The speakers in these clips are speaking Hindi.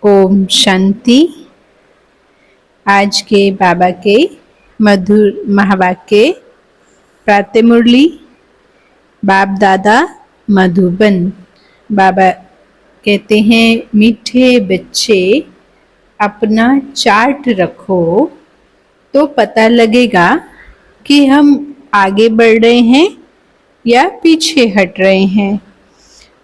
ओम शांति। आज के बाबा के मधुर महावाक्य प्रातः मुरली बाप दादा मधुबन। बाबा कहते हैं, मीठे बच्चे अपना चार्ट रखो तो पता लगेगा कि हम आगे बढ़ रहे हैं या पीछे हट रहे हैं।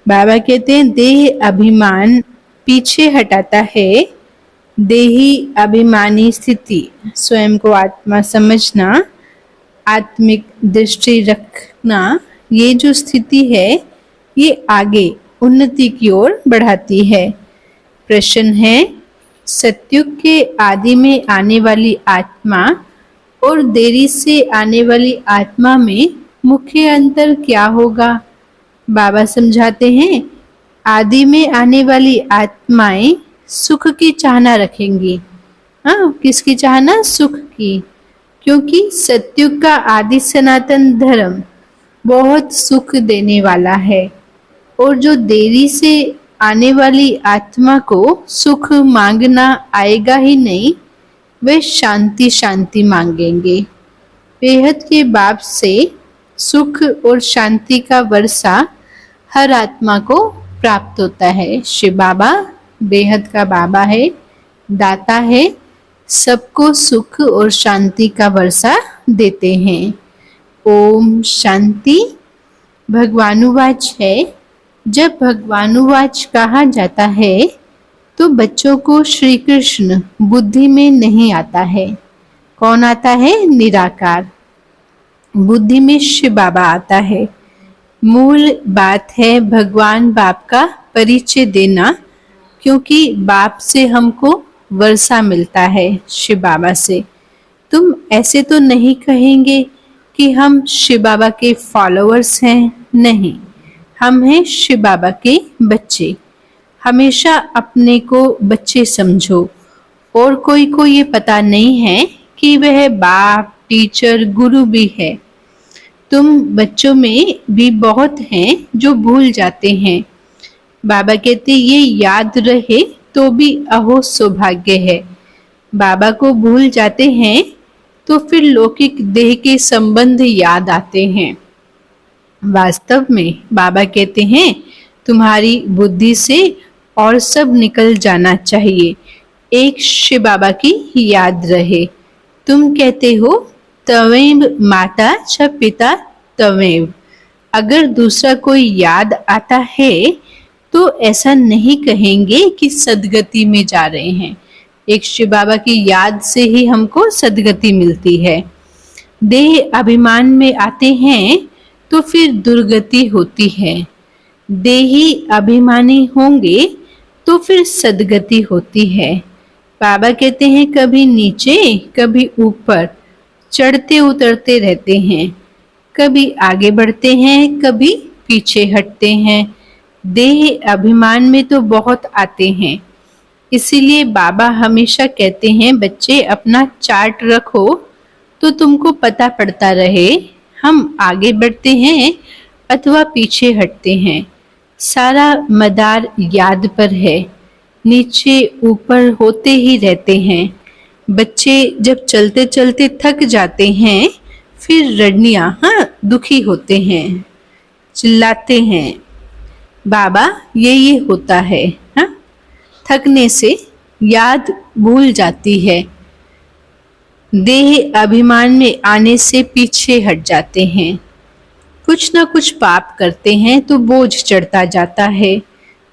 बाबा कहते हैं, देह अभिमान पीछे हटाता है। देही अभिमानी स्थिति, स्वयं को आत्मा समझना, आत्मिक दृष्टि रखना, ये जो स्थिति है ये आगे उन्नति की ओर बढ़ाती है। प्रश्न है, सतयुग के आदि में आने वाली आत्मा और देरी से आने वाली आत्मा में मुख्य अंतर क्या होगा? बाबा समझाते हैं, आदि में आने वाली आत्माएं सुख की चाहना रखेंगी। हाँ, किसकी चाहना? सुख की। क्योंकि सतयुग का आदि सनातन धर्म बहुत सुख देने वाला है और जो देरी से आने वाली आत्मा को सुख मांगना आएगा ही नहीं, वे शांति शांति मांगेंगे। बेहद के बाप से सुख और शांति का वर्षा हर आत्मा को प्राप्त होता है। शिव बाबा बेहद का बाबा है, दाता है, सबको सुख और शांति का वर्षा देते हैं। ओम शांति। भगवानुवाच है, जब भगवानुवाच कहा जाता है तो बच्चों को श्री कृष्ण बुद्धि में नहीं आता है। कौन आता है? निराकार। बुद्धि में शिव बाबा आता है। मूल बात है भगवान बाप का परिचय देना, क्योंकि बाप से हमको वर्षा मिलता है शिव बाबा से। तुम ऐसे तो नहीं कहेंगे कि हम शिव बाबा के फॉलोअर्स हैं, नहीं, हम हैं शिव बाबा के बच्चे। हमेशा अपने को बच्चे समझो और कोई को ये पता नहीं है कि वह बाप, टीचर, गुरु भी है। तुम बच्चों में भी बहुत हैं जो भूल जाते हैं। बाबा कहते ये याद रहे तो भी अहो सौभाग्य है। बाबा को भूल जाते हैं तो फिर लौकिक देह के संबंध याद आते हैं। वास्तव में बाबा कहते हैं, तुम्हारी बुद्धि से और सब निकल जाना चाहिए, एक शिव बाबा की याद रहे। तुम कहते हो तवेम माता छ पिता तवेम। अगर दूसरा कोई याद आता है तो ऐसा नहीं कहेंगे कि सदगति में जा रहे हैं। एक शिव बाबा की याद से ही हमको सदगति मिलती है। देह अभिमान में आते हैं तो फिर दुर्गति होती है। देही अभिमानी होंगे तो फिर सदगति होती है। बाबा कहते हैं, कभी नीचे कभी ऊपर चढ़ते उतरते रहते हैं, कभी आगे बढ़ते हैं, कभी पीछे हटते हैं। देह अभिमान में तो बहुत आते हैं। इसीलिए बाबा हमेशा कहते हैं, बच्चे अपना चार्ट रखो तो तुमको पता पड़ता रहे हम आगे बढ़ते हैं अथवा पीछे हटते हैं। सारा मदार याद पर है, नीचे ऊपर होते ही रहते हैं। बच्चे जब चलते चलते थक जाते हैं फिर रडनिया, दुखी होते हैं, चिल्लाते हैं। बाबा ये होता है, थकने से याद भूल जाती है। देह अभिमान में आने से पीछे हट जाते हैं। कुछ ना कुछ पाप करते हैं तो बोझ चढ़ता जाता है।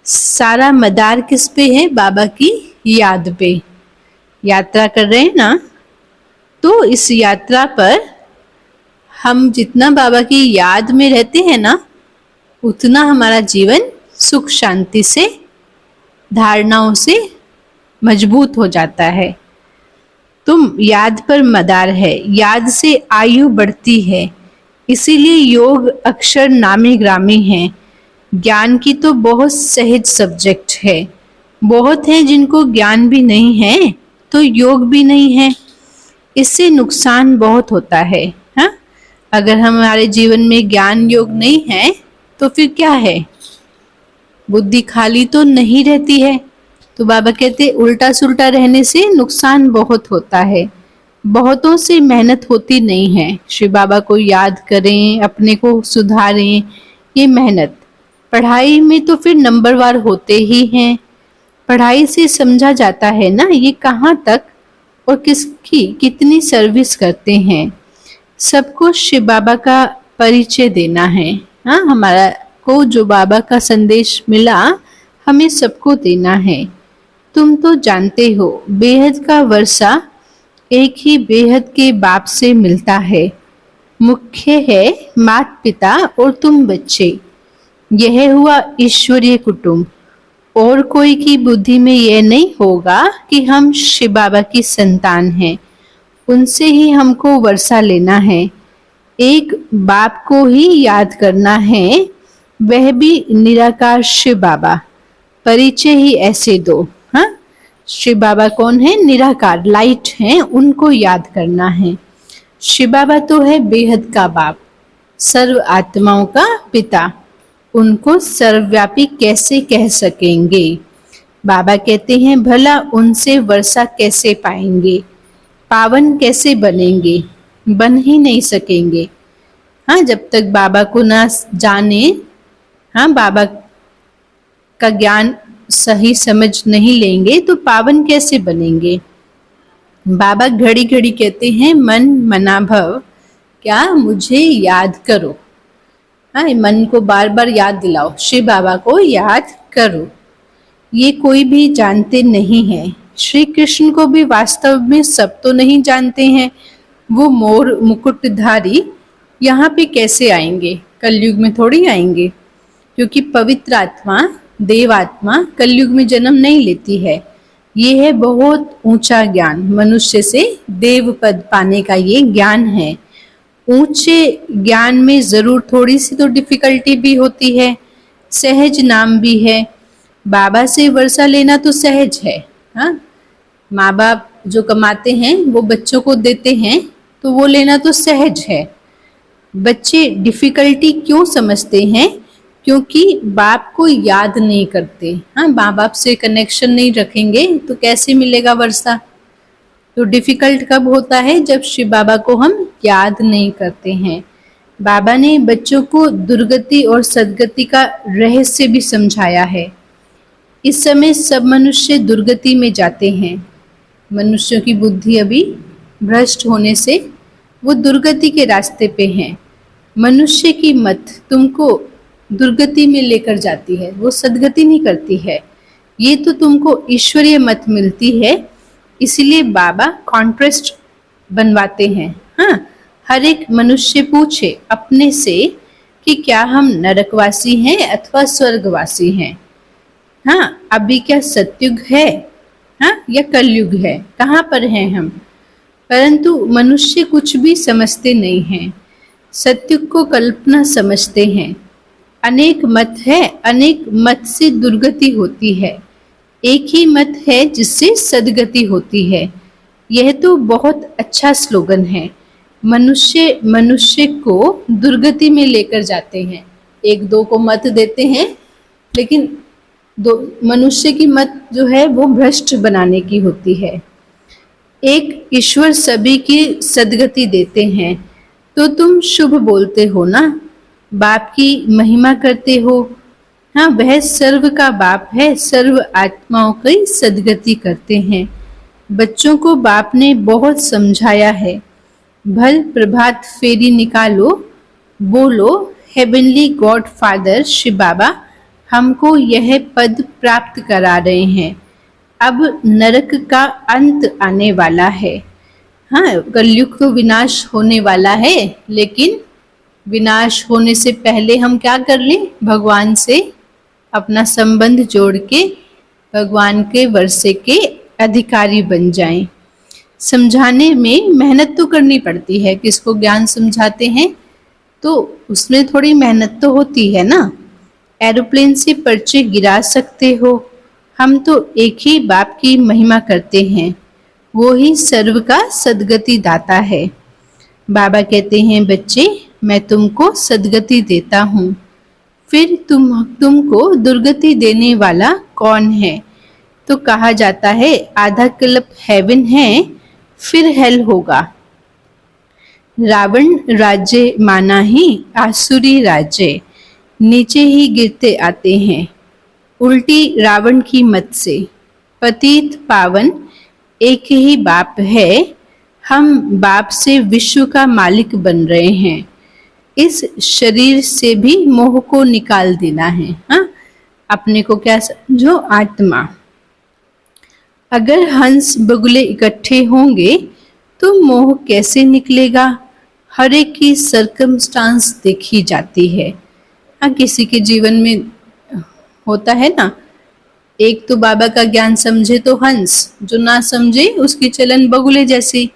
सारा मदार किस पे है? बाबा की याद पे। यात्रा कर रहे हैं ना, तो इस यात्रा पर हम जितना बाबा की याद में रहते हैं ना, उतना हमारा जीवन सुख शांति से, धारणाओं से मजबूत हो जाता है। तुम याद पर मदार है, याद से आयु बढ़ती है। इसीलिए योग अक्षर नामी ग्रामी है। ज्ञान की तो बहुत सहज सब्जेक्ट है। बहुत हैं जिनको ज्ञान भी नहीं है तो योग भी नहीं है। इससे नुकसान बहुत होता है। अगर हमारे जीवन में ज्ञान योग नहीं है तो फिर क्या है? बुद्धि खाली तो नहीं रहती है। तो बाबा कहते उल्टा सुल्टा रहने से नुकसान बहुत होता है, बहुतों से मेहनत होती नहीं है। श्री बाबा को याद करें, अपने को सुधारें, ये मेहनत। पढ़ाई में तो फिर नंबरवार होते ही हैं। पढ़ाई से समझा जाता है ना ये कहाँ तक और किसकी कितनी सर्विस करते हैं। सबको शिव बाबा का परिचय देना है। हाँ, हमारा को जो बाबा का संदेश मिला हमें सबको देना है। तुम तो जानते हो बेहद का वर्षा एक ही बेहद के बाप से मिलता है। मुख्य है माता पिता और तुम बच्चे। यह हुआ ईश्वरीय कुटुंब। और कोई की बुद्धि में यह नहीं होगा कि हम शिव बाबा की संतान हैं, उनसे ही हमको वर्षा लेना है। एक बाप को ही याद करना है, वह भी निराकार शिव बाबा। परिचय ही ऐसे दो। हाँ, शिव बाबा कौन है? निराकार, लाइट हैं, उनको याद करना है। शिव बाबा तो है बेहद का बाप, सर्व आत्माओं का पिता। उनको सर्वव्यापी कैसे कह सकेंगे? बाबा कहते हैं भला उनसे वर्षा कैसे पाएंगे, पावन कैसे बनेंगे? बन ही नहीं सकेंगे। हाँ, जब तक बाबा को ना जाने, हाँ, बाबा का ज्ञान सही समझ नहीं लेंगे तो पावन कैसे बनेंगे? बाबा घड़ी घड़ी कहते हैं मन मना भव, क्या मुझे याद करो। हाँ, मन को बार बार याद दिलाओ, शिव बाबा को याद करो। ये कोई भी जानते नहीं है। श्री कृष्ण को भी वास्तव में सब तो नहीं जानते हैं। वो मोर मुकुटधारी यहाँ पे कैसे आएंगे? कलयुग में थोड़ी आएंगे, क्योंकि पवित्र आत्मा, देवात्मा कलयुग में जन्म नहीं लेती है। ये है बहुत ऊंचा ज्ञान, मनुष्य से देव पद पाने का ये ज्ञान है। ऊंचे ज्ञान में जरूर थोड़ी सी तो डिफिकल्टी भी होती है, सहज नाम भी है। बाबा से वर्षा लेना तो सहज है। हाँ, माँ बाप जो कमाते हैं वो बच्चों को देते हैं, तो वो लेना तो सहज है। बच्चे डिफिकल्टी क्यों समझते हैं? क्योंकि बाप को याद नहीं करते। हाँ, माँ बाप से कनेक्शन नहीं रखेंगे तो कैसे मिलेगा वर्षा? तो डिफिकल्ट कब होता है? जब शिव बाबा को हम याद नहीं करते हैं। बाबा ने बच्चों को दुर्गति और सदगति का रहस्य भी समझाया है। इस समय सब मनुष्य दुर्गति में जाते हैं। मनुष्यों की बुद्धि अभी भ्रष्ट होने से वो दुर्गति के रास्ते पे हैं। मनुष्य की मत तुमको दुर्गति में लेकर जाती है, वो सदगति नहीं करती है। ये तो तुमको ईश्वरीय मत मिलती है, इसलिए बाबा कॉन्ट्रास्ट बनवाते हैं। हाँ, हर एक मनुष्य पूछे अपने से कि क्या हम नरकवासी हैं अथवा स्वर्गवासी हैं। हाँ, अभी क्या सतयुग है, हाँ, या कलयुग है? कहाँ पर हैं हम? परंतु मनुष्य कुछ भी समझते नहीं हैं। सतयुग को कल्पना समझते हैं। अनेक मत है, अनेक मत से दुर्गति होती है। एक ही मत है जिससे सदगति होती है। यह तो बहुत अच्छा स्लोगन है। मनुष्य मनुष्य को दुर्गति में लेकर जाते हैं। एक दो को मत देते हैं, लेकिन दो मनुष्य की मत जो है वो भ्रष्ट बनाने की होती है। एक ईश्वर सभी की सदगति देते हैं, तो तुम शुभ बोलते हो ना, बाप की महिमा करते हो। हाँ, वह सर्व का बाप है, सर्व आत्माओं की सदगति करते हैं। बच्चों को बाप ने बहुत समझाया है। भल प्रभात फेरी निकालो, बोलो हेवनली गॉड फादर शिव बाबा हमको यह पद प्राप्त करा रहे हैं। अब नरक का अंत आने वाला है। हाँ, कलयुग तो विनाश होने वाला है, लेकिन विनाश होने से पहले हम क्या कर लें? भगवान से अपना संबंध जोड़ के भगवान के वर्षे के अधिकारी बन जाएं। समझाने में मेहनत तो करनी पड़ती है। किसको ज्ञान समझाते हैं तो उसमें थोड़ी मेहनत तो होती है ना। एरोप्लेन से पर्चे गिरा सकते हो। हम तो एक ही बाप की महिमा करते हैं, वो ही सर्व का सदगति दाता है। बाबा कहते हैं बच्चे, मैं तुमको सदगति देता हूँ, फिर तुमको दुर्गति देने वाला कौन है? तो कहा जाता है आधा कल्प हेवन है, फिर हेल होगा। रावण राज्य माना ही आसुरी राज्य, नीचे ही गिरते आते हैं। उल्टी रावण की मत से पतित पावन एक ही बाप है। हम बाप से विश्व का मालिक बन रहे हैं। इस शरीर से भी मोह को निकाल देना है। हाँ, अपने को क्या समझो? आत्मा। अगर हंस बगुले इकट्ठे होंगे तो मोह कैसे निकलेगा? हर एक की सर्कमस्टांस देखी जाती है। हाँ, किसी के जीवन में होता है ना, एक तो बाबा का ज्ञान समझे तो हंस, जो ना समझे उसकी चलन बगुले जैसी।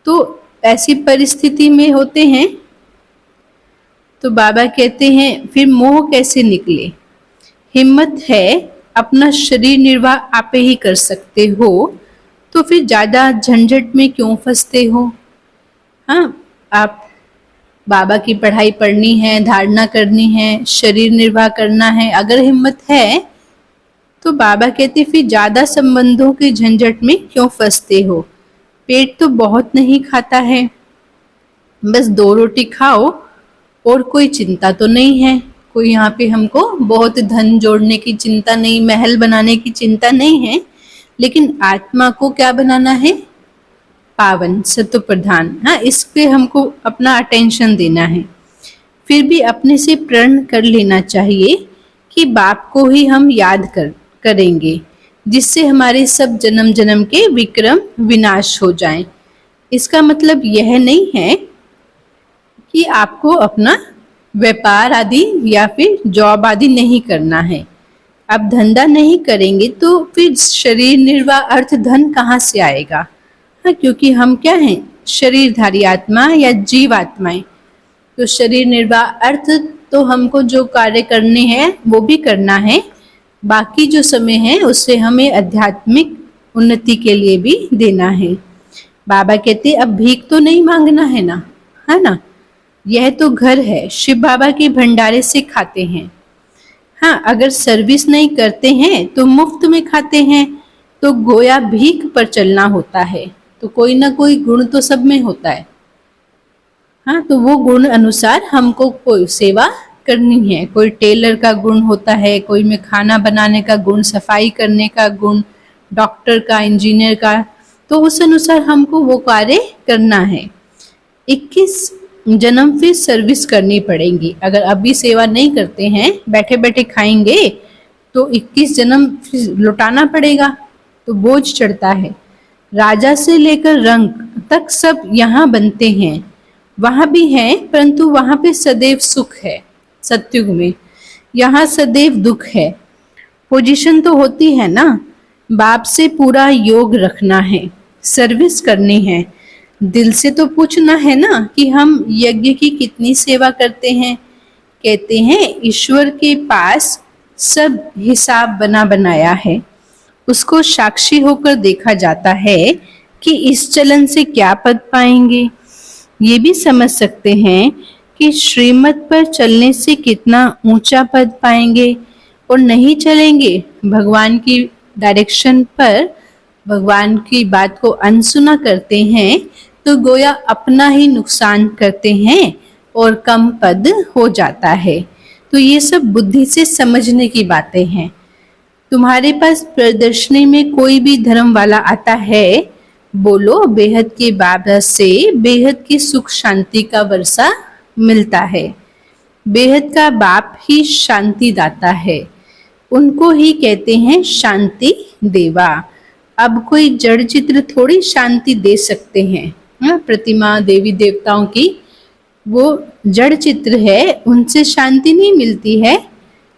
तो ऐसी परिस्थिति में होते हैं तो बाबा कहते हैं फिर मोह कैसे निकले? हिम्मत है, अपना शरीर निर्वाह आप ही कर सकते हो, तो फिर ज्यादा झंझट में क्यों फंसते हो? हाँ, आप बाबा की पढ़ाई पढ़नी है, धारणा करनी है, शरीर निर्वाह करना है, अगर हिम्मत है तो बाबा कहते फिर ज्यादा संबंधों के झंझट में क्यों फंसते हो? पेट तो बहुत नहीं खाता है, बस 2 रोटी खाओ और कोई चिंता तो नहीं है। कोई यहाँ पे हमको बहुत धन जोड़ने की चिंता नहीं, महल बनाने की चिंता नहीं है, लेकिन आत्मा को क्या बनाना है? पावन, सत्व प्रधान। हाँ, इस पे हमको अपना अटेंशन देना है। फिर भी अपने से प्रण कर लेना चाहिए कि बाप को ही हम याद करेंगे, जिससे हमारे सब जन्म जन्म के विक्रम विनाश हो जाएं। इसका मतलब यह नहीं है कि आपको अपना व्यापार आदि या फिर जॉब आदि नहीं करना है। आप धंधा नहीं करेंगे तो फिर शरीर निर्वाह अर्थ धन कहाँ से आएगा? हाँ, क्योंकि हम क्या हैं? शरीरधारी आत्मा या जीव आत्माएं। तो शरीर निर्वाह अर्थ तो हमको जो कार्य करने हैं वो भी करना है, बाकी जो समय है उससे हमें आध्यात्मिक उन्नति के लिए भी देना है। बाबा कहते अब भीख तो नहीं मांगना है ना, है ना? यह तो घर है, शिव बाबा के भंडारे से खाते हैं। हाँ, अगर सर्विस नहीं करते हैं तो मुफ्त में खाते हैं, तो गोया भीख पर चलना होता है। तो कोई ना कोई गुण तो सब में होता है। हाँ, तो वो गुण अनुसार हमको कोई सेवा करनी है। कोई टेलर का गुण होता है, कोई में खाना बनाने का गुण, सफाई करने का गुण, डॉक्टर का, इंजीनियर का, तो उस अनुसार हमको वो कार्य करना है। 21 जन्म फिर सर्विस करनी पड़ेगी। अगर अभी सेवा नहीं करते हैं, बैठे बैठे खाएंगे, तो 21 जन्म फिर लौटाना पड़ेगा, तो बोझ चढ़ता है। राजा से लेकर रंग तक सब यहाँ बनते हैं, वहां भी हैं, परंतु वहां पे सदैव सुख है। सत्युग में यहाँ सदैव दुख है। पोजीशन तो होती है ना, बाप से पूरा योग रखना है, सर्विस करनी है। दिल से तो पूछना है ना कि हम यज्ञ की कितनी सेवा करते हैं। कहते हैं ईश्वर के पास सब हिसाब बना बनाया है, उसको साक्षी होकर देखा जाता है कि इस चलन से क्या पद पाएंगे। ये भी समझ सकते हैं कि श्रीमत पर चलने से कितना ऊंचा पद पाएंगे, और नहीं चलेंगे भगवान की डायरेक्शन पर, भगवान की बात को अनसुना करते हैं, तो गोया अपना ही नुकसान करते हैं और कम पद हो जाता है। तो ये सब बुद्धि से समझने की बातें हैं। तुम्हारे पास प्रदर्शनी में कोई भी धर्म वाला आता है, बोलो बेहद के बाबा से बेहद की सुख शांति का वर्षा मिलता है। बेहद का बाप ही शांति दाता है, उनको ही कहते हैं शांति देवा। अब कोई जड़ चित्र थोड़ी शांति दे सकते हैं। प्रतिमा देवी देवताओं की वो जड़ चित्र है, उनसे शांति नहीं मिलती है,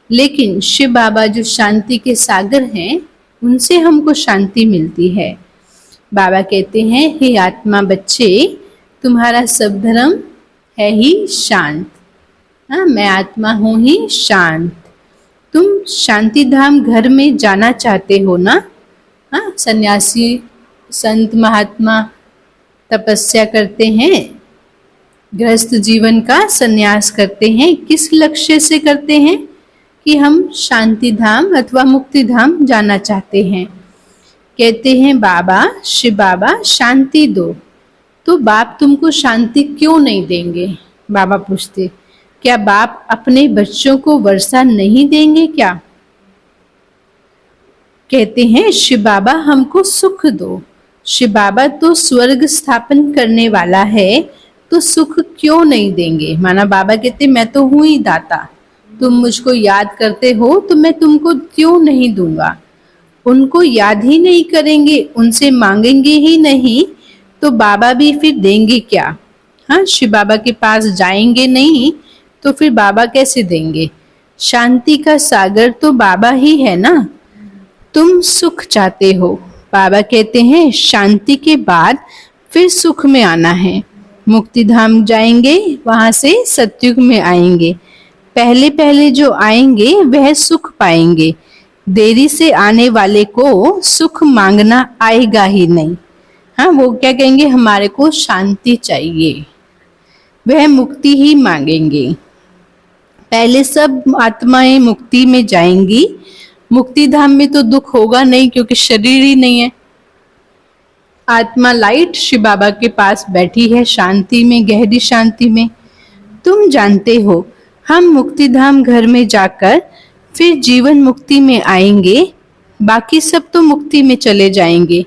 लेकिन शिव बाबा जो शांति के सागर हैं, उनसे हमको शांति मिलती है। बाबा कहते हैं हे आत्मा बच्चे, तुम्हारा सब धर्म है ही शांत। हाँ, मैं आत्मा हूँ ही शांत। तुम शांति धाम घर में जाना चाहते हो ना? हाँ, सन्यासी संत महात्मा तपस्या करते हैं, गृहस्थ जीवन का सन्यास करते हैं, किस लक्ष्य से करते हैं? कि हम शांति धाम अथवा मुक्ति धाम जाना चाहते हैं। कहते हैं बाबा, शिव बाबा शांति दो। तो बाप तुमको शांति क्यों नहीं देंगे? बाबा पूछते, क्या बाप अपने बच्चों को वर्षा नहीं देंगे क्या? कहते हैं शिव बाबा हमको सुख दो। शिव बाबा तो स्वर्ग स्थापन करने वाला है, तो सुख क्यों नहीं देंगे? माना बाबा कहते मैं तो हूं ही दाता, तुम मुझको याद करते हो तो मैं तुमको क्यों नहीं दूंगा। उनको याद ही नहीं करेंगे, उनसे मांगेंगे ही नहीं, तो बाबा भी फिर देंगे क्या? हाँ, शिव बाबा के पास जाएंगे नहीं तो फिर बाबा कैसे देंगे? शांति का सागर तो बाबा ही है ना। तुम सुख चाहते हो, बाबा कहते हैं शांति के बाद फिर सुख में आना है। मुक्ति धाम जाएंगे, वहां से सतयुग में आएंगे। पहले पहले जो आएंगे वह सुख पाएंगे, देरी से आने वाले को सुख मांगना आएगा ही नहीं। हाँ, वो क्या कहेंगे, हमारे को शांति चाहिए, वह मुक्ति ही मांगेंगे। पहले सब आत्माएं मुक्ति में जाएंगी। मुक्ति धाम में तो दुख होगा नहीं क्योंकि शरीर ही नहीं है। आत्मा लाइट शिव बाबा के पास बैठी है शांति में, गहरी शांति में। तुम जानते हो हम मुक्ति धाम घर में जाकर फिर जीवन मुक्ति में आएंगे, बाकी सब तो मुक्ति में चले जाएंगे।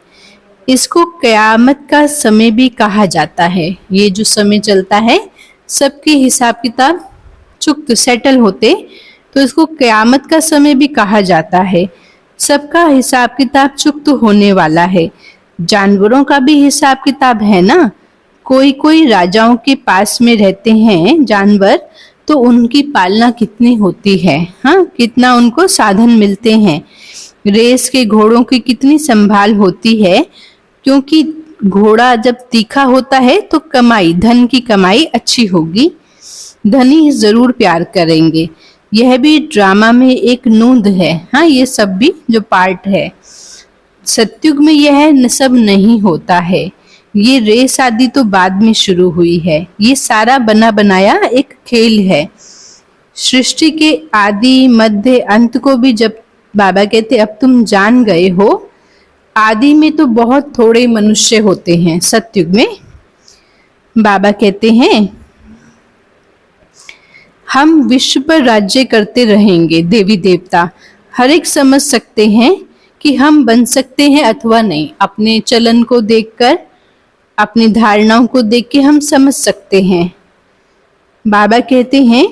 इसको कयामत का समय भी कहा जाता है। ये जो समय चलता है, सबके हिसाब किताब चुक्त सेटल होते, तो इसको कयामत का समय भी कहा जाता है। सबका हिसाब किताब चुक्त होने वाला है। जानवरों का भी हिसाब किताब है ना। कोई कोई राजाओं के पास में रहते हैं जानवर, तो उनकी पालना कितनी होती है। हाँ, कितना उनको साधन मिलते हैं। रेस के घोड़ों की कितनी संभाल होती है, क्योंकि घोड़ा जब तीखा होता है तो कमाई, धन की कमाई अच्छी होगी, धनी जरूर प्यार करेंगे। यह भी ड्रामा में एक नूंद है। हाँ, ये सब भी जो पार्ट है। सतयुग में यह सब नहीं होता है। ये रेस आदि तो बाद में शुरू हुई है। ये सारा बना बनाया एक खेल है। सृष्टि के आदि मध्य अंत को भी जब बाबा कहते अब तुम जान गए हो, आदि में तो बहुत थोड़े मनुष्य होते हैं सतयुग में। बाबा कहते हैं हम विश्व पर राज्य करते रहेंगे। देवी देवता हर एक समझ सकते हैं कि हम बन सकते हैं अथवा नहीं। अपने चलन को देखकर, अपनी धारणाओं को देख के हम समझ सकते हैं। बाबा कहते हैं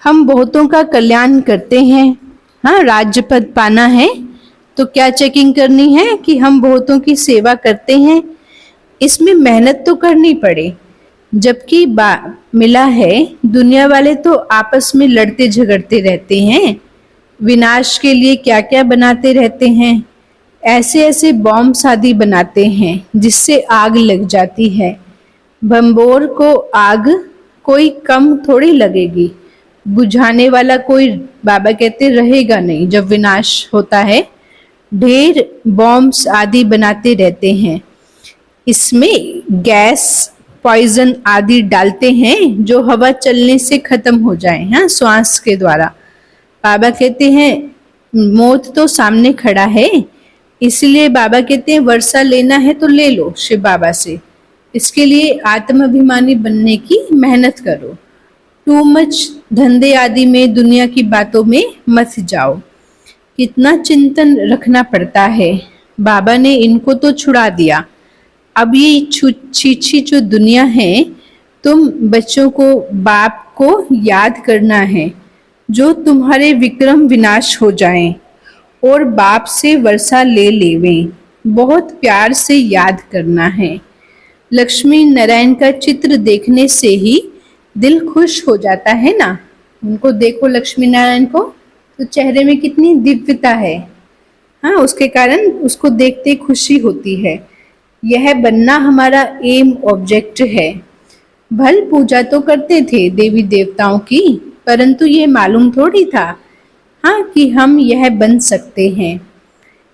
हम बहुतों का कल्याण करते हैं। हाँ, राज्य पद पाना है तो क्या चेकिंग करनी है कि हम बहुतों की सेवा करते हैं। इसमें मेहनत तो करनी पड़े। जबकि मिला है, दुनिया वाले तो आपस में लड़ते झगड़ते रहते हैं, विनाश के लिए क्या क्या बनाते रहते हैं। ऐसे ऐसे बॉम्ब आदि बनाते हैं जिससे आग लग जाती है। बम्बोर को आग कोई कम थोड़ी लगेगी, बुझाने वाला कोई बाबा कहते रहेगा नहीं। जब विनाश होता है, ढेर बॉम्ब्स आदि बनाते रहते हैं। इसमें गैस, पॉइजन आदि डालते हैं जो हवा चलने से खत्म हो जाए। हाँ, श्वास के द्वारा। बाबा कहते हैं मौत तो सामने खड़ा है, इसलिए बाबा कहते हैं वर्षा लेना है तो ले लो शिव बाबा से। इसके लिए आत्माभिमानी बनने की मेहनत करो। टू मच धंधे आदि में, दुनिया की बातों में मत जाओ। कितना चिंतन रखना पड़ता है। बाबा ने इनको तो छुड़ा दिया। अब ये छीछी जो दुनिया है, तुम बच्चों को, बाप को याद करना है जो तुम्हारे विक्रम विनाश हो जाएं और बाप से वर्षा ले लेवें। बहुत प्यार से याद करना है। लक्ष्मी नारायण का चित्र देखने से ही दिल खुश हो जाता है ना। उनको देखो लक्ष्मी नारायण को, तो चेहरे में कितनी दिव्यता है। हाँ, उसके कारण उसको देखते खुशी होती है। यह बनना हमारा एम ऑब्जेक्ट है। भल पूजा तो करते थे देवी देवताओं की, परंतु ये मालूम थोड़ी था हाँ कि हम यह बन सकते हैं।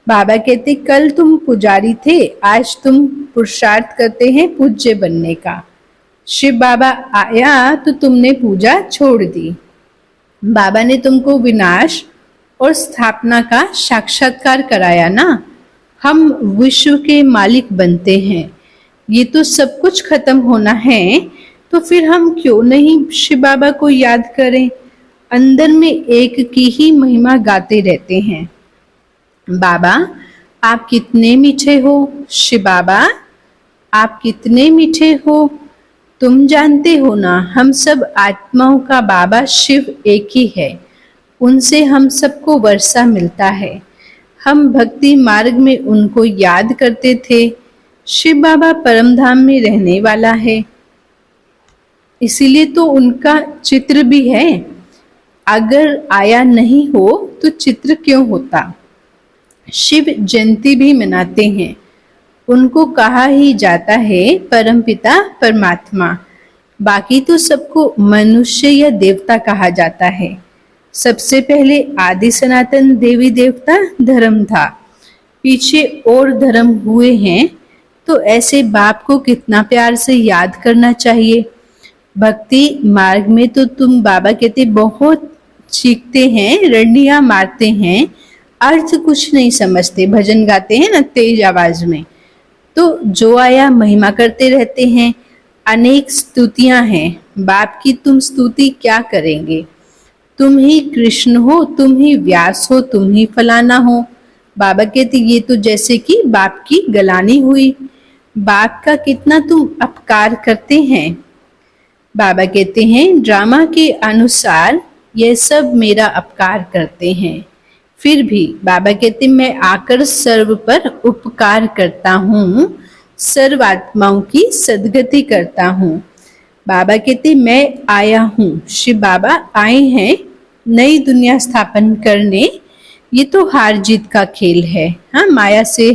बाबा कहते कल तुम पुजारी थे, आज तुम पुरुषार्थ करते हैं पूज्य बनने का। शिव बाबा आया तो तुमने पूजा छोड़ दी। बाबा ने तुमको विनाश और स्थापना का साक्षात्कार कराया ना। हम विश्व के मालिक बनते हैं। ये तो सब कुछ खत्म होना है, तो फिर हम क्यों नहीं शिव बाबा को याद करें। अंदर में एक की ही महिमा गाते रहते हैं। बाबा आप कितने मीठे हो। शिव बाबा आप कितने मीठे हो। तुम जानते हो ना, हम सब आत्माओं का बाबा शिव एक ही है। उनसे हम सबको वर्षा मिलता है। हम भक्ति मार्ग में उनको याद करते थे। शिव बाबा परम धाम में रहने वाला है, इसीलिए तो उनका चित्र भी है। अगर आया नहीं हो तो चित्र क्यों होता। शिव जयंती भी मनाते हैं। उनको कहा ही जाता है परमपिता परमात्मा। बाकी तो सबको मनुष्य या देवता कहा जाता है। सबसे पहले आदि सनातन देवी देवता धर्म था, पीछे और धर्म हुए हैं। तो ऐसे बाप को कितना प्यार से याद करना चाहिए। भक्ति मार्ग में तो तुम बाबा कहते बहुत चीखते हैं, रंडियां मारते हैं, अर्थ कुछ नहीं समझते, भजन गाते हैं ना तेज आवाज में। तो जो आया महिमा करते रहते हैं। अनेक स्तुतियां हैं बाप की, तुम स्तुति क्या करेंगे। तुम ही कृष्ण हो, तुम ही व्यास हो, तुम ही फलाना हो। बाबा कहते ये तो जैसे कि बाप की गलानी हुई। बाप का कितना तुम अपकार करते हैं। बाबा कहते हैं ड्रामा के अनुसार यह सब मेरा अपकार करते हैं। फिर भी बाबा कहते मैं आकर सर्व पर उपकार करता हूँ, सर्व आत्माओं की सदगति करता हूँ। बाबा कहते मैं आया हूँ। शिव बाबा आए हैं नई दुनिया स्थापन करने। ये तो हार जीत का खेल है। हाँ, माया से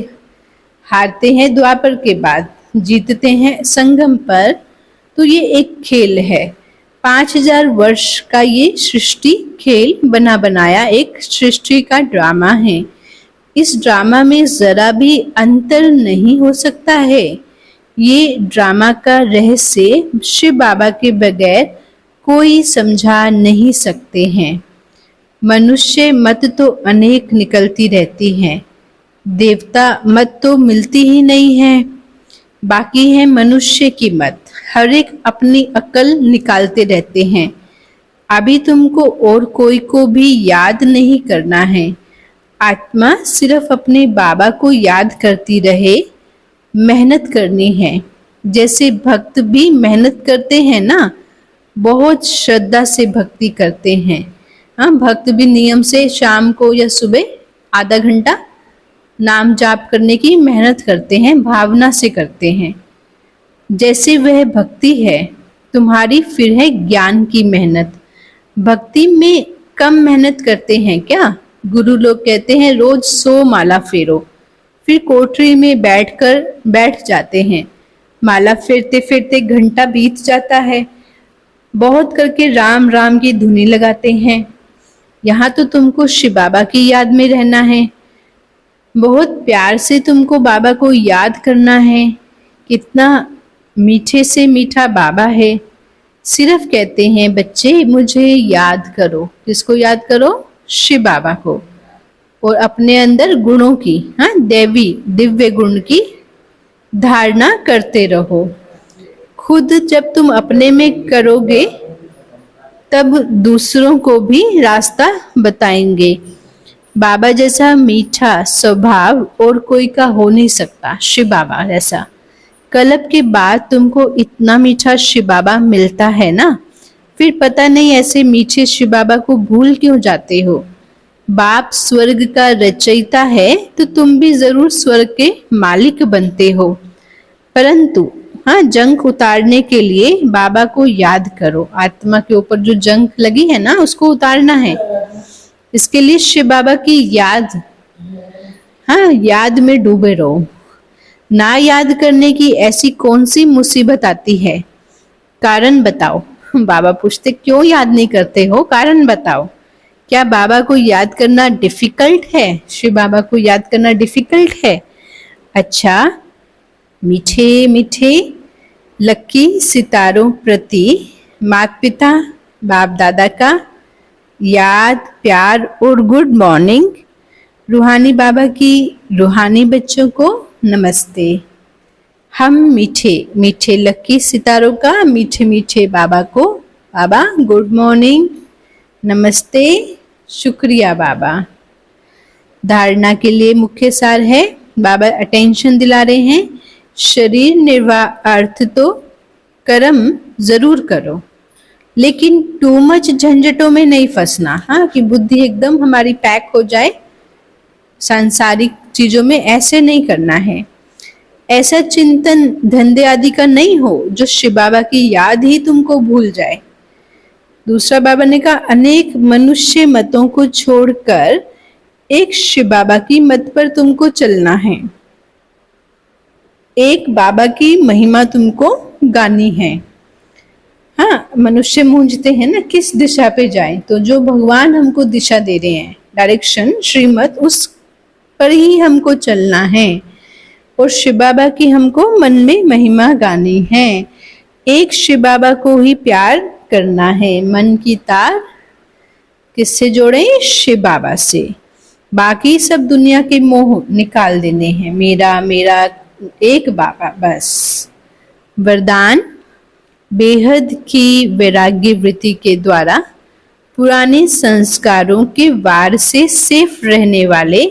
हारते हैं, द्वापर के बाद जीतते हैं संगम पर। तो ये एक खेल है। 5000 वर्ष का ये सृष्टि खेल बना बनाया एक सृष्टि का ड्रामा है। इस ड्रामा में जरा भी अंतर नहीं हो सकता है। ये ड्रामा का रहस्य शिव बाबा के बगैर कोई समझा नहीं सकते हैं। मनुष्य मत तो अनेक निकलती रहती हैं, देवता मत तो मिलती ही नहीं है। बाकी है मनुष्य की मत, हर एक अपनी अकल निकालते रहते हैं। अभी तुमको और कोई को भी याद नहीं करना है। आत्मा सिर्फ अपने बाबा को याद करती रहे, मेहनत करनी है। जैसे भक्त भी मेहनत करते हैं ना, बहुत श्रद्धा से भक्ति करते हैं। हाँ, भक्त भी नियम से शाम को या सुबह आधा घंटा नाम जाप करने की मेहनत करते हैं, भावना से करते हैं। जैसे वह भक्ति है तुम्हारी, फिर है ज्ञान की मेहनत। भक्ति में कम मेहनत करते हैं क्या। गुरु लोग कहते हैं रोज 100 माला फेरो, फिर कोठरी में बैठ जाते हैं। माला फेरते फेरते घंटा बीत जाता है। बहुत करके राम राम की धुनी लगाते हैं। यहाँ तो तुमको शिव बाबा की याद में रहना है। बहुत प्यार से तुमको बाबा को याद करना है। कितना मीठे से मीठा बाबा है। सिर्फ कहते हैं बच्चे मुझे याद करो। किसको याद करो। शिव बाबा को। और अपने अंदर गुणों की, हाँ, देवी दिव्य गुण की धारणा करते रहो। खुद जब तुम अपने में करोगे तब दूसरों को भी रास्ता बताएंगे। बाबा जैसा मीठा स्वभाव और कोई का हो नहीं सकता। शिव बाबा जैसा। कल्प के बाद तुमको इतना मीठा शिव बाबा मिलता है ना, फिर पता नहीं ऐसे मीठे शिव बाबा को भूल क्यों जाते हो। बाप स्वर्ग का रचयिता है तो तुम भी जरूर स्वर्ग के मालिक बनते हो। परंतु हाँ, जंग उतारने के लिए बाबा को याद करो। आत्मा के ऊपर जो जंग लगी है ना, उसको उतारना है। इसके लिए शिव बाबा की याद, हाँ, याद में डूबे रहो। ना याद करने की ऐसी कौन सी मुसीबत आती है। कारण बताओ। बाबा पूछते क्यों याद नहीं करते हो, कारण बताओ। क्या बाबा को याद करना डिफिकल्ट है। शिव बाबा को याद करना डिफिकल्ट है। अच्छा, मीठे मीठे लकी सितारों प्रति माता पिता बाप दादा का याद, प्यार और गुड मॉर्निंग। रूहानी बाबा की रूहानी बच्चों को नमस्ते। हम मीठे मीठे लकी सितारों का मीठे मीठे बाबा को बाबा गुड मॉर्निंग, नमस्ते, शुक्रिया बाबा। धारणा के लिए मुख्य सार है, बाबा अटेंशन दिला रहे हैं, शरीर निर्वाह अर्थ तो कर्म जरूर करो, लेकिन टू मच झंझटों में नहीं फंसना। हाँ, कि बुद्धि एकदम हमारी पैक हो जाए सांसारिक चीजों में, ऐसे नहीं करना है। ऐसा चिंतन धंधे आदि का नहीं हो जो शिव बाबा की याद ही तुमको भूल जाए। दूसरा बाबा ने कहा, अनेक मनुष्य मतों को छोड़कर एक शिव बाबा की मत पर तुमको चलना है। एक बाबा की महिमा तुमको गानी है। हाँ, मनुष्य मूंझते हैं ना किस दिशा पे जाएं, तो जो भगवान हमको दिशा दे रहे हैं, डायरेक्शन, श्रीमत, उस पर ही हमको चलना है। और शिव बाबा की हमको मन में महिमा गानी है। एक शिव बाबा को ही प्यार करना है। मन की तार किससे जोड़े? शिव बाबा से। बाकी सब दुनिया के मोह निकाल देने हैं। मेरा मेरा एक बाबा बस। वरदान, बेहद की वैराग्य वृत्ति के द्वारा पुराने संस्कारों के वार से सेफ रहने वाले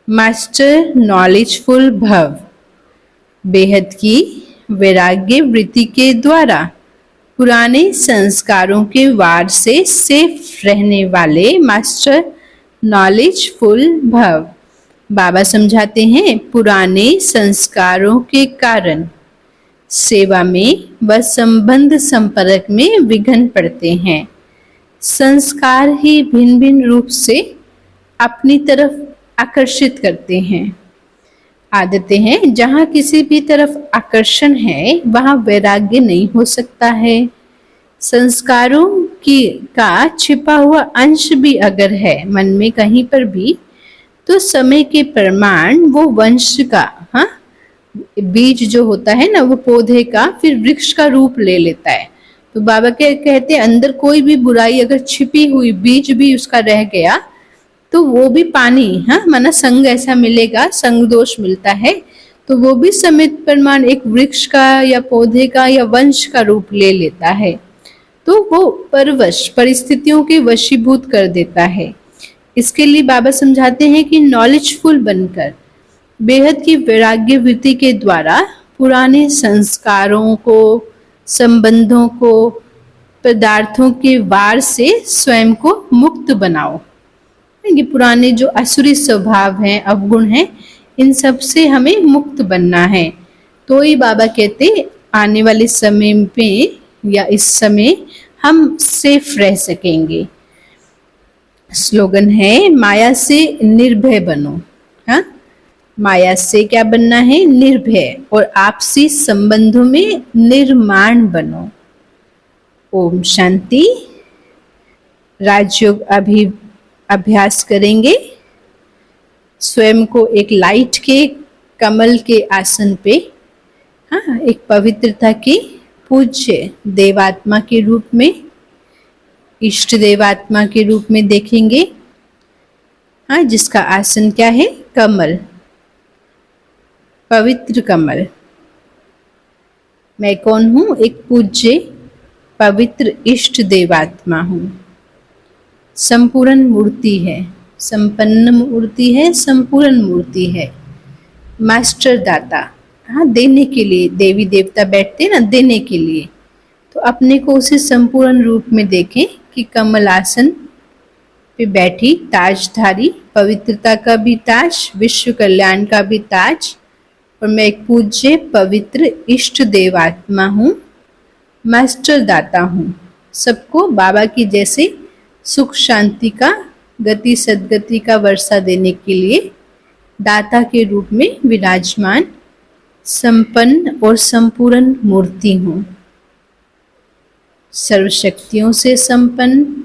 मास्टर नॉलेजफुल भव। बेहद की वैराग्य वृत्ति के द्वारा पुराने संस्कारों के वार से सेफ रहने वाले मास्टर नॉलेजफुल भव। बाबा समझाते हैं, पुराने संस्कारों के कारण सेवा में व संबंध संपर्क में विघ्न पड़ते हैं। संस्कार ही भिन्न भिन्न रूप से अपनी तरफ आकर्षित करते हैं। आदतें हैं, जहाँ किसी भी तरफ आकर्षण है वहाँ वैराग्य नहीं हो सकता है। संस्कारों की का छिपा हुआ अंश भी अगर है मन में कहीं पर भी, तो समय के प्रमाण वो वंश का, हाँ, बीज जो होता है ना, वो पौधे का फिर वृक्ष का रूप ले लेता है। तो बाबा कहते हैं, अंदर कोई भी बुराई अगर छिपी हुई बीज भी उसका रह गया तो वो भी पानी, हाँ, माना संग ऐसा मिलेगा, संग दोष मिलता है, तो वो भी समय प्रमाण एक वृक्ष का या पौधे का या वंश का रूप ले लेता है। तो वो परवश परिस्थितियों के वशीभूत कर देता है। इसके लिए बाबा समझाते हैं कि नॉलेजफुल बनकर बेहद की वैराग्य वृत्ति के द्वारा पुराने संस्कारों को, संबंधों को, पदार्थों के वार से स्वयं को मुक्त बनाओ। ये पुराने जो असुरी स्वभाव हैं, अवगुण हैं, इन सब से हमें मुक्त बनना है। तो ही बाबा कहते आने वाले समय में या इस समय हम सेफ रह सकेंगे। स्लोगन है, माया से निर्भय बनो। हाँ, माया से क्या बनना है? निर्भय। और आपसी संबंधों में निर्माण बनो। ओम शांति। राजयोग अभ्यास करेंगे। स्वयं को एक लाइट के कमल के आसन पे, हाँ, एक पवित्रता की पूज्य देवात्मा के रूप में, इष्ट देवात्मा के रूप में देखेंगे। हाँ, जिसका आसन क्या है? कमल, पवित्र कमल। मैं कौन हूँ? एक पूज्य पवित्र इष्ट देवात्मा हूँ। संपूर्ण मूर्ति है, संपन्न मूर्ति है, संपूर्ण मूर्ति है। मास्टर दाता, हाँ, देने के लिए देवी देवता बैठते ना, देने के लिए। तो अपने को उसे संपूर्ण रूप में देखें कि कमल आसन पे बैठी ताजधारी, पवित्रता का भी ताज, विश्व कल्याण का भी ताज। और मैं एक पूज्य पवित्र इष्ट देवात्मा हूँ, मास्टर दाता हूँ। सबको बाबा की जैसे सुख शांति का, गति सद्गति का वर्षा देने के लिए दाता के रूप में विराजमान संपन्न और संपूर्ण मूर्ति हूँ। सर्वशक्तियों से संपन्न,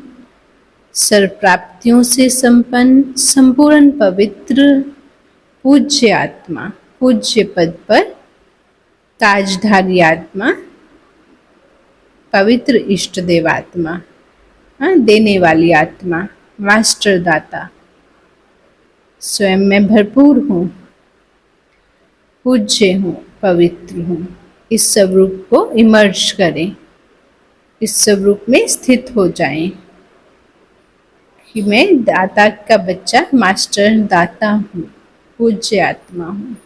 सर्व प्राप्तियों से संपन्न, संपूर्ण पवित्र पूज्य आत्मा, पूज्य पद पर ताजधारी आत्मा, पवित्र इष्ट देवात्मा। हाँ, देने वाली आत्मा, मास्टर दाता। स्वयं मैं भरपूर हूँ, पूज्य हूँ, पवित्र हूँ। इस स्वरूप को इमर्ज करें, इस स्वरूप में स्थित हो जाएं कि मैं दाता का बच्चा, मास्टर दाता हूँ, पूज्य आत्मा हूँ।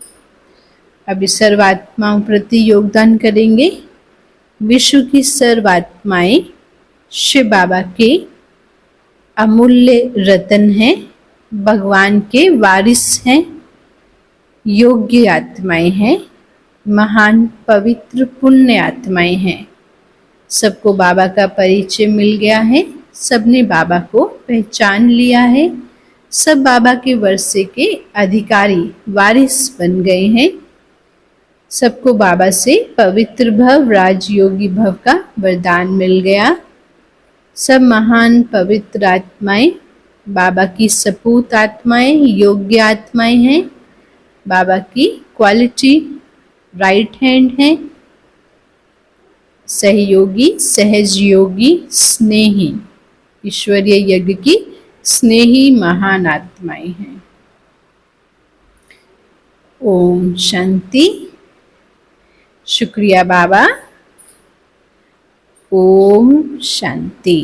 अभी सर्वात्माओं प्रति योगदान करेंगे। विश्व की सर्वात्माएं शिव बाबा के अमूल्य रतन हैं, भगवान के वारिस हैं, योग्य आत्माएं हैं, महान पवित्र पुण्य आत्माएं हैं। सबको बाबा का परिचय मिल गया है, सबने बाबा को पहचान लिया है, सब बाबा के वर्षे के अधिकारी वारिस बन गए हैं। सबको बाबा से पवित्र भव, राजयोगी भव का वरदान मिल गया। सब महान पवित्र आत्माएं बाबा की सपूत आत्माएं, योग्य आत्माएं हैं, बाबा की क्वालिटी राइट हैंड हैं, सहयोगी, सहजयोगी, स्नेही, ईश्वरीय यज्ञ की स्नेही महान आत्माएं हैं। ओम शांति। शुक्रिया बाबा। ओम शांति।